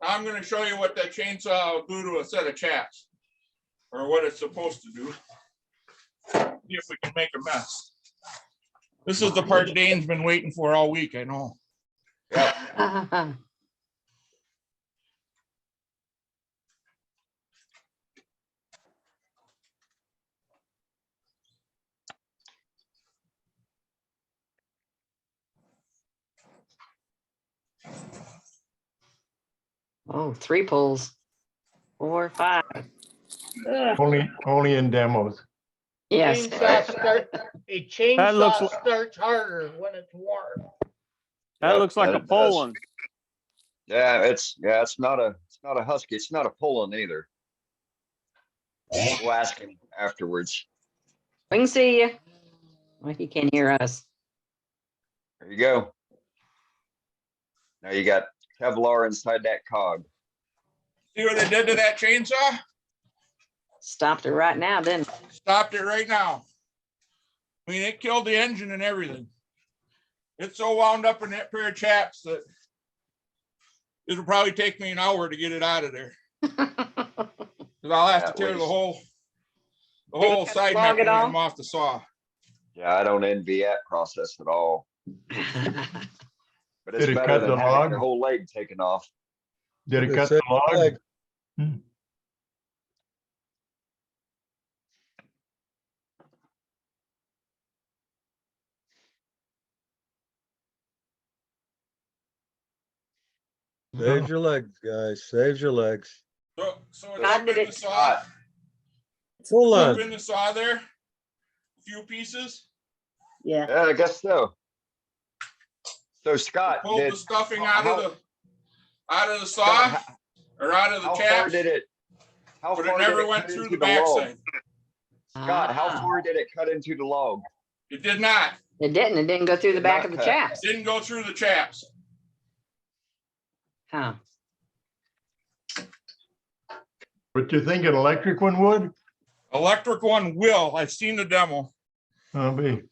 Now I'm going to show you what that chainsaw will do to a set of chaps, or what it's supposed to do. See if we can make a mess. This is the part Dane's been waiting for all week, I know. Yep. Oh, 3 pulls. 4, 5. Only in demos. Yes. A chainsaw starts harder when it's warm. That Yep, looks like a it does. Poland. Yeah, it's not a husky. It's not a Poland either. We'll ask him afterwards. We can see you. Well, he can hear us. There you go. Now you got Kevlar inside that cog. See what they did to that chainsaw? Stopped it right now, didn't it? Stopped it right now. I mean, it killed the engine and everything. It's so wound up in that pair of chaps that it'll probably take me an hour to get it out of there. Because I'll have to tear the whole side mechanism off the saw. Yeah, I don't envy that process at all. But it's Did it better cut than the having log? your whole leg taken off. Did it cut the log? Save your legs, guys. Save your legs. So it's God, up did in it- the saw. Hold Up on. in the saw there. A few pieces. Yeah. Yeah, I guess so. So Scott, Pulled the stuffing out of the saw Scott, or out of the how far chaps, did it? How but far it did never it went cut through into the log? backside. Scott, how Ah. far did it cut into the log? It did not. It didn't. It didn't go through the Did back not of the cut. chaps. Didn't go through the chaps. Huh. But you think an electric one would? Electric one will. I've seen the demo. I'll be.